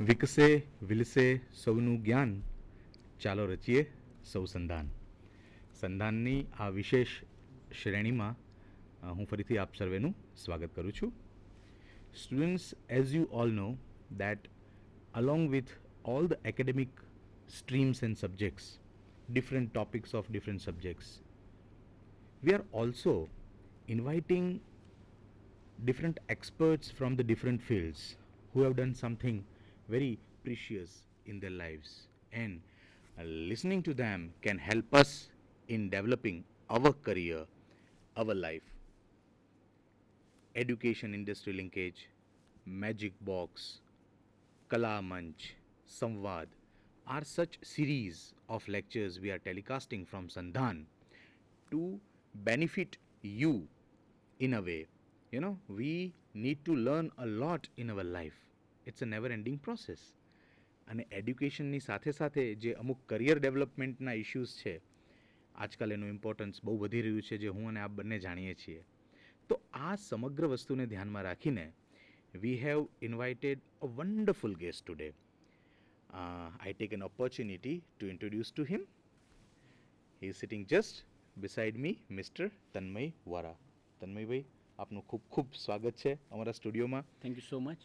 વિકસે વિલસે સૌનું જ્ઞાન ચાલો રચીએ સૌ સંધાન. સંધાનની આ વિશેષ શ્રેણીમાં હું ફરીથી આપ સર્વેનું સ્વાગત કરું છું. Students, as you all know that along with all the academic streams and subjects, different topics of different subjects, we are also inviting different experts from the different fields who have done something very precious in their lives, and listening to them can help us in developing our career, our life. Education industry linkage, magic box, Kala Manch, Samvad are such series of lectures we are telecasting from Sandhan to benefit you in a way. You know, we need to learn a lot in our life. It's a never ending process. અને એડ્યુકેશનની સાથે સાથે જે અમુક career ડેવલપમેન્ટના issues છે, આજકાલ એનું importance બહુ વધી રહ્યું છે, જે હું અને આપ બંને જાણીએ છીએ. તો આ સમગ્ર વસ્તુને ધ્યાનમાં રાખીને we have invited a wonderful guest today. I take an opportunity to introduce to him. He is sitting just beside me, Mr. Tanmay Vara. Tanmay ભાઈ, આપનું ખૂબ ખૂબ સ્વાગત છે અમારા સ્ટુડિયોમાં. Thank you so much.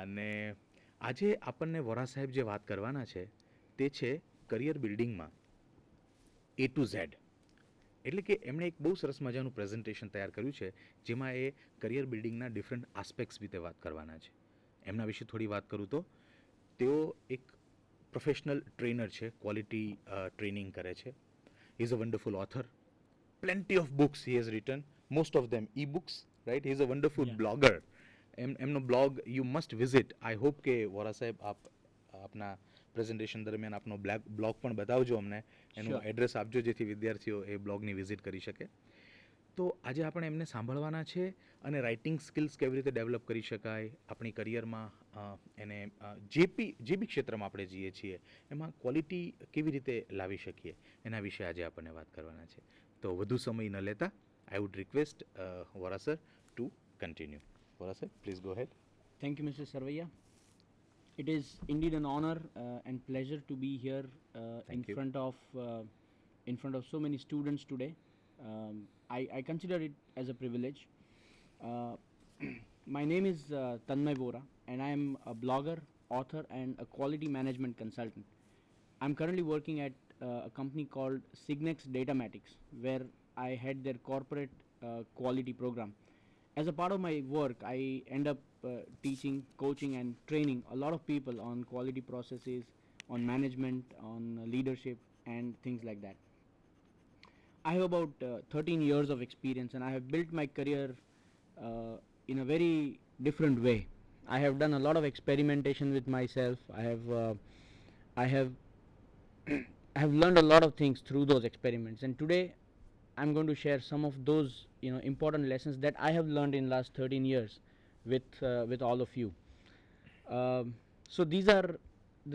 અને આજે આપણને વોરા સાહેબ જે વાત કરવાના છે તે છે કરિયર બિલ્ડિંગમાં A to Z. એટલે કે એમણે એક બહુ સરસ મજાનું પ્રેઝન્ટેશન તૈયાર કર્યું છે, જેમાં એ કરિયર બિલ્ડિંગના ડિફરન્ટ આસ્પેક્ટ્સ વિશે વાત કરવાના છે. એમના વિશે થોડી વાત કરું તો તેઓ એક પ્રોફેશનલ ટ્રેનર છે, ક્વોલિટી ટ્રેનિંગ કરે છે. He is a wonderful author. Plenty of books he has written, most of them e books, right. He is a wonderful blogger. એમનો blog you must visit. I hope કે વોરા સાહેબ આપ આપના presentation દરમિયાન આપનો blog પણ બતાવજો અમને, એનું એડ્રેસ આપજો જેથી વિદ્યાર્થીઓ એ બ્લોગની વિઝિટ કરી શકે. તો આજે આપણે એમને સાંભળવાના છે અને રાઇટિંગ સ્કિલ્સ કેવી રીતે ડેવલપ કરી શકાય આપણી કરિયરમાં, એને જે બી ક્ષેત્રમાં આપણે જઈએ છીએ એમાં ક્વોલિટી કેવી રીતે લાવી શકીએ એના વિશે આજે આપણને વાત કરવાના છે. તો વધુ સમય ન લેતા I would request Vora sir to continue. Vora sir, please go head. Thank you, Mr. Sarvaiya. It is indeed an honor and pleasure to be here in front of so many students today. I consider it as a privilege. Uh, my name is Tanmay Vora, and I am a blogger, author, and a quality management consultant. I'm currently working at a company called Signex Datamatics, where I head their corporate quality program. As a part of my work, I end up teaching, coaching, and training a lot of people on quality processes, on management, on leadership, and things like that. I have about 13 years of experience, and I have built my career in a very different way. I have done a lot of experimentation with myself. I have I have learned a lot of things through those experiments, and today I'm going to share some of those important lessons that I have learned in last 13 years with all of you. So these are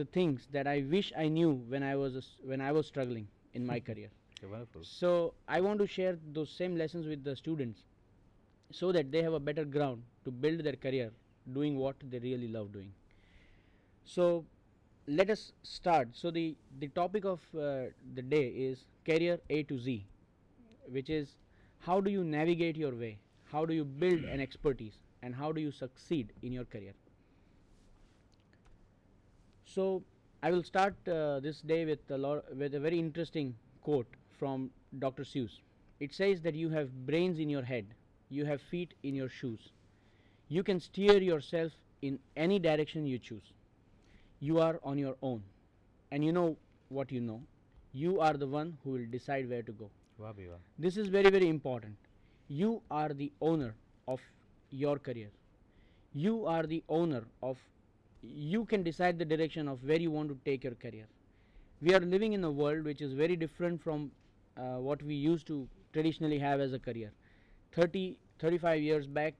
the things that I wish I knew when I was struggling in my career. Wonderful. So I want to share those same lessons with the students so that they have a better ground to build their career doing what they really love doing. So let us start. So the topic of the day is career A to Z, which is how do you navigate your way, how do you build an expertise, and how do you succeed in your career. So I will start this day with a very interesting quote from Dr. Seuss. It says that you have brains in your head, you have feet in your shoes, you can steer yourself in any direction you choose, you are on your own, and you know what you know, you are the one who will decide where to go. This is very, very important. You are the owner of your career. You are the owner of, you can decide the direction of where you want to take your career. We are living in a world which is very different from what we used to traditionally have as a career. 35 years back,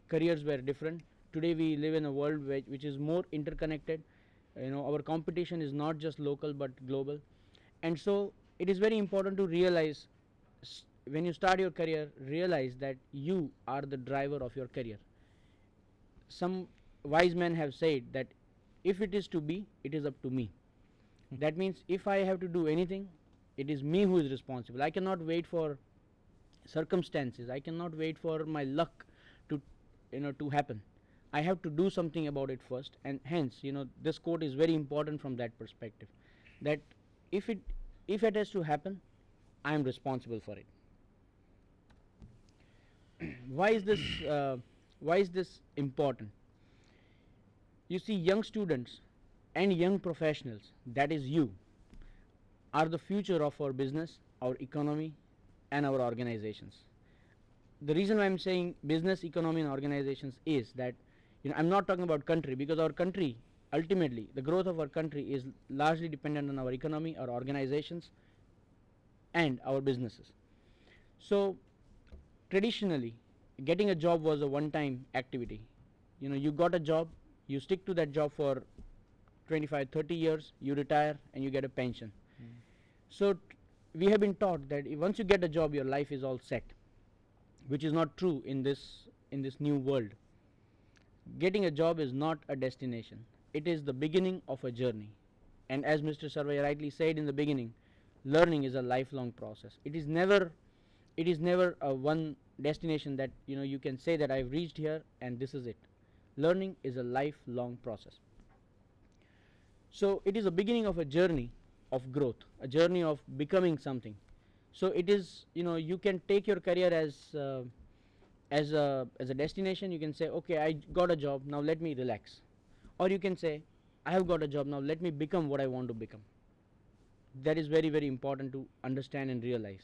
careers were different. Today we live in a world which is more interconnected. Our competition is not just local but global. And so it is very important to realize, when you start your career, realize that you are the driver of your career. Some wise men have said that if it is to be, it is up to me. That means if I have to do anything, it is me who is responsible. I cannot wait for circumstances. I cannot wait for my luck to, to happen. I have to do something about it first, and hence, this quote is very important from that perspective. That if it has to happen, I am responsible for it. Why is this? Why is this important? You see, young students and young professionals, that is you, are the future of our business, our economy, and our organizations. The reason why I'm saying business, economy, and organizations is that, I'm not talking about country, because our country, ultimately, the growth of our country is largely dependent on our economy, our organizations, and our businesses. So, traditionally, getting a job was a one-time activity. You got a job, you stick to that job for 25, 30 years, you retire, and you get a pension. So we have been taught that once you get a job, your life is all set, which is not true in this new world. Getting a job is not a destination. It is the beginning of a journey. And as Mr. Sarvai rightly said in the beginning, learning is a lifelong process. It is never a one destination that you can say that I've reached here and this is it. Learning is a lifelong process. So it is a beginning of a journey of growth, a journey of becoming something. So it is, you can take your career as a destination. You can say, okay, I got a job, now let me relax. Or you can say, I have got a job, now let me become what I want to become. That is very, very important to understand and realize.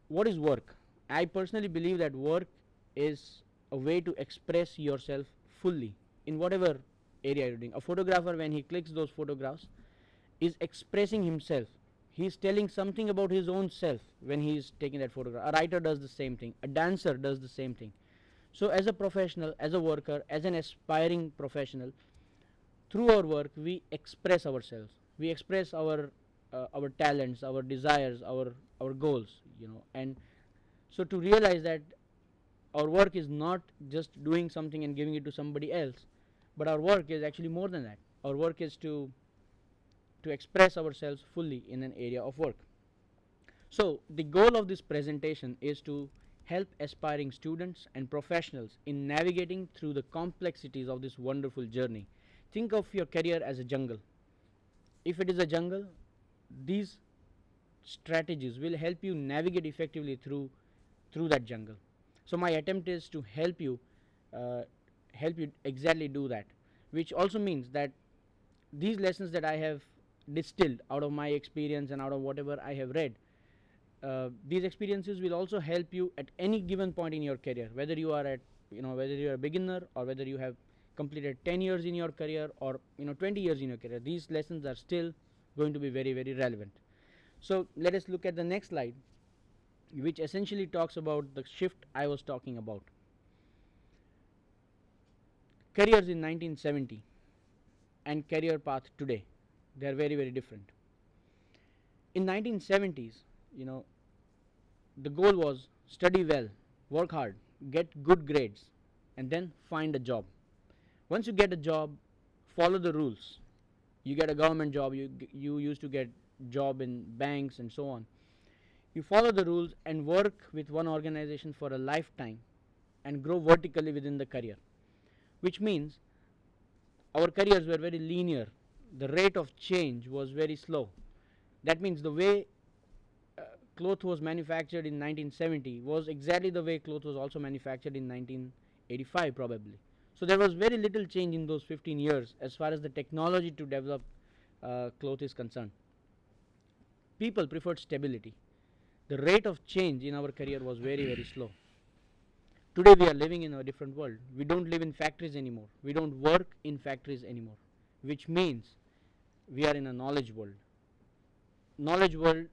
What is work? I personally believe that work is a way to express yourself fully in whatever area you're doing. A photographer, when he clicks those photographs, is expressing himself. He's telling something about his own self when he is taking that photograph. A writer does the same thing. A dancer does the same thing. So as a professional, as a worker, as an aspiring professional, through our work we express ourselves. We express our talents, our desires, our goals, and so to realize that our work is not just doing something and giving it to somebody else, but our work is actually more than that. Our work is to express ourselves fully in an area of work. So the goal of this presentation is to help aspiring students and professionals in navigating through the complexities of this wonderful journey. Think of your career as a jungle. If it is a jungle, these strategies will help you navigate effectively through that jungle. So my attempt is to help you exactly do that, which also means that these lessons that I have distilled out of my experience and out of whatever I have read, these experiences will also help you at any given point in your career, whether you are whether you are a beginner or whether you have completed 10 years in your career or 20 years in your career. These lessons are still going to be very, very relevant. So let us look at the next slide, which essentially talks about the shift I was talking about. Careers in 1970 and career path today, they are very, very different. In 1970s, the goal was study well, work hard, get good grades, and then find a job. Once you get a job, follow the rules. You get a government job, you used to get job in banks and so on. You follow the rules and work with one organization for a lifetime and grow vertically within the career, which means our careers were very linear. The rate of change was very slow. That means the way cloth was manufactured in 1970 was exactly the way cloth was also manufactured in 1985 probably. So there was very little change in those 15 years as far as the technology to develop cloth is concerned. People preferred stability. The rate of change in our career was very, very slow. Today we are living in a different world. We don't live in factories anymore. We don't work in factories anymore, which means we are in a knowledge world. Knowledge world,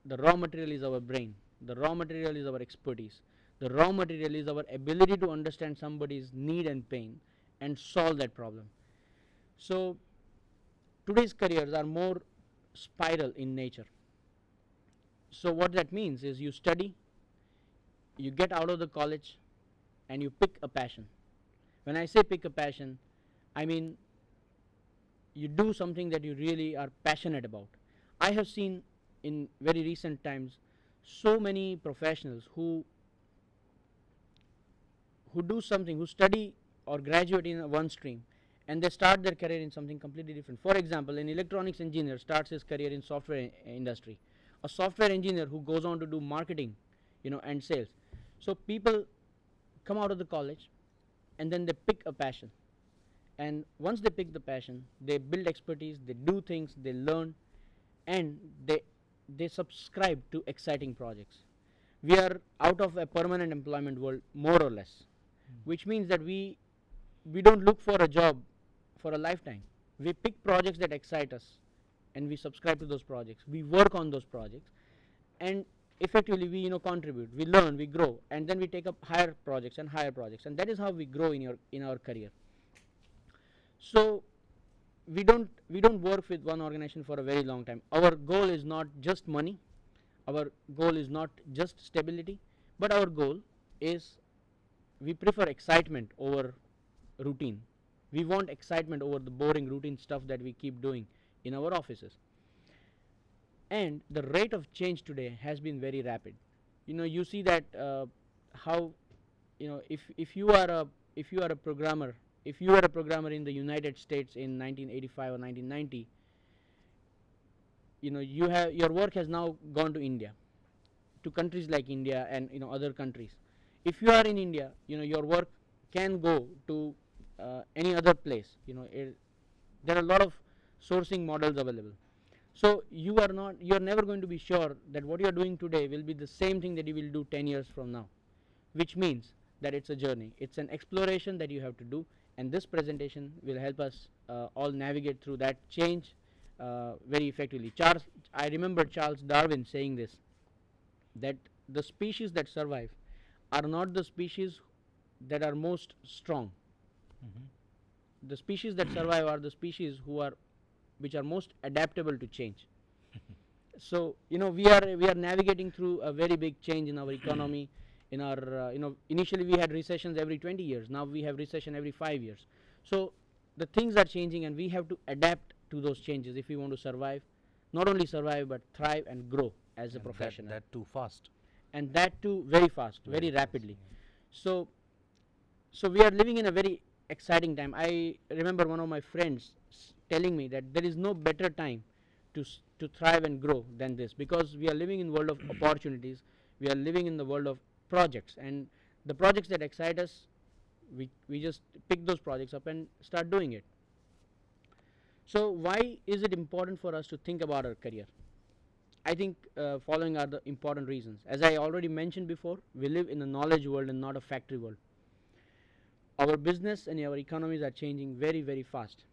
the raw material is our brain. The raw material is our expertise. The raw material is our ability to understand somebody's need and pain and solve that problem. So today's careers are more spiral in nature. So what that means is you study, you get out of the college, and you pick a passion. When I say pick a passion, I mean, you do something that you really are passionate about. I have seen in very recent times so many professionals who do something, who study or graduate in one stream, and they start their career in something completely different. For example, an electronics engineer starts his career in software industry. A software engineer who goes on to do marketing, and sales. So people come out of the college, and then they pick a passion. And once they pick the passion, they build expertise, they do things, they learn, and they subscribe to exciting projects. We are out of a permanent employment world, more or less, which means that we don't look for a job for a lifetime. We pick projects that excite us, and we subscribe to those projects. We work on those projects, and effectively we contribute, we learn, we grow, and then we take up higher projects, and that is how we grow in our career. So we don't work with one organization for a very long time. Our goal is not just money, our goal is not just stability, but our goal is, we prefer excitement over routine. We want excitement over the boring routine stuff that we keep doing in our offices. And the rate of change today has been very rapid. You see that how, if you are a programmer, if you are a programmer in the United States in 1985 or 1990, your work has now gone to India, to countries like India and other countries. If you are in India, your work can go to any other place. There are a lot of sourcing models available. So you are never going to be sure that what you are doing today will be the same thing that you will do 10 years from now, which means that it's a journey, it's an exploration that you have to do, and this presentation will help us all navigate through that change very effectively. I remember Charles Darwin saying this, that the species that survive are not the species that are most strong. The species that survive are the species which are most adaptable to change. So we are navigating through a very big change in our economy. In our initially we had recessions every 20 years. Now we have recession every 5 years. So the things are changing, and we have to adapt to those changes if we want to survive. Not only survive, but thrive and grow as a professional. That too fast. And that too very fast, very rapidly. So we are living in a very exciting time. I remember one of my friends telling me that there is no better time to thrive and grow than this, because we are living in world of opportunities. We are living in the world of projects, and the projects that excite us, we just pick those projects up and start doing it. So why is it important for us to think about our career? I think following are the important reasons. As I already mentioned before, we live in a knowledge world and not a factory world. Our business and our economies are changing very, very fast.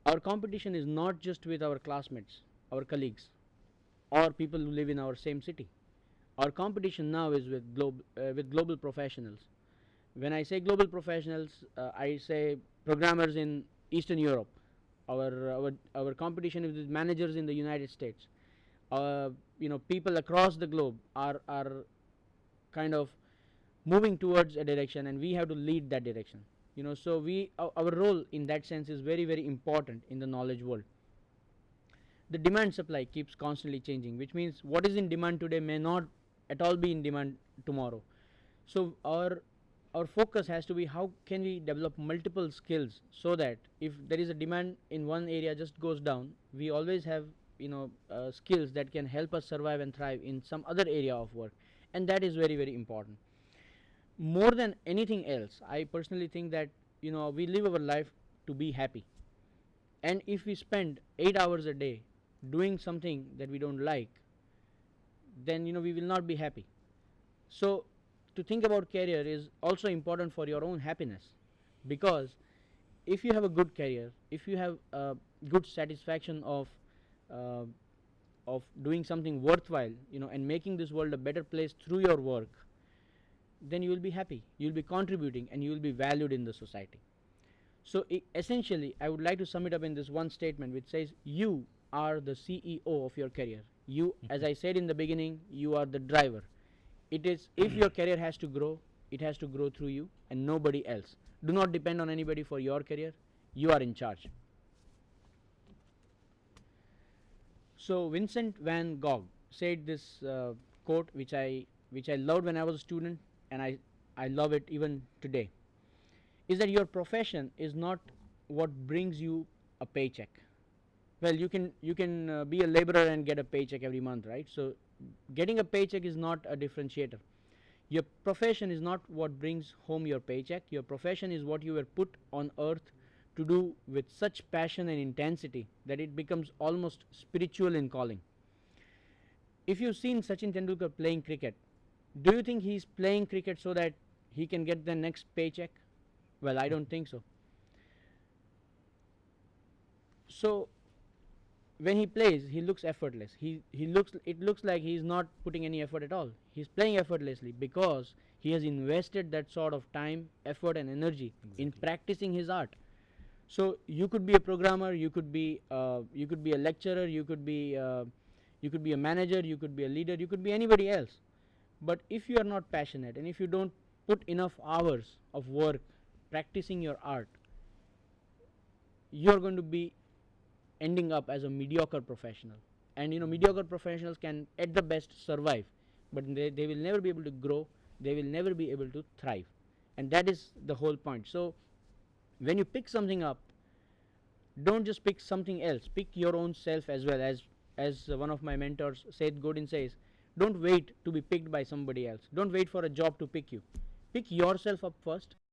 Our competition is not just with our classmates, our colleagues, or people who live in our same city. Our competition now is with global professionals. When I say global professionals, I say programmers in Eastern Europe. Our competition is with managers in the United States. People across the globe are kind of moving towards a direction, and we have to lead that direction. So our role in that sense is very, very important in the knowledge world. The demand supply keeps constantly changing, which means what is in demand today may not at all be in demand tomorrow. So our focus has to be, how can we develop multiple skills so that if there is a demand in one area just goes down, we always have skills that can help us survive and thrive in some other area of work, and that is very, very important. More than anything else, I personally think that we live our life to be happy, and if we spend 8 hours a day doing something that we don't like, then we will not be happy. So to think about career is also important for your own happiness, because if you have a good career, if you have a good satisfaction of doing something worthwhile, and making this world a better place through your work, then you will be happy, you will be contributing, and you will be valued in the society. So essentially, I would like to sum it up in this one statement, which says you are the CEO of your career. You, as I said in the beginning, you are the driver. It is, if your career has to grow, it has to grow through you and nobody else. Do not depend on anybody for your career. You are in charge. So Vincent van Gogh said this quote, which I loved when I was a student, and I love it even today. Is that your profession is not what brings you a paycheck. Well, you can be a laborer and get a paycheck every month, right? So getting a paycheck is not a differentiator. Your profession is not what brings home your paycheck. Your profession is what you were put on earth to do with such passion and intensity that it becomes almost spiritual in calling. If you've seen Sachin Tendulkar playing cricket, do you think he's playing cricket so that he can get the next paycheck? Well, I don't think so. So when he plays, he looks effortless. It looks like he's not putting any effort at all. He's playing effortlessly because he has invested that sort of time, effort, and energy in practicing his art. So you could be a programmer, you could be a lecturer, you could be a manager, you could be a leader, you could be anybody else. But if you are not passionate and if you don't put enough hours of work practicing your art, you're going to be ending up as a mediocre professional. And mediocre professionals can at the best survive, but they will never be able to grow, they will never be able to thrive. And that is the whole point. So when you pick something up, don't just pick something else, pick your own self as well. As one of my mentors, Seth Godin, says, don't wait to be picked by somebody else. Don't wait for a job to pick you. Pick yourself up first,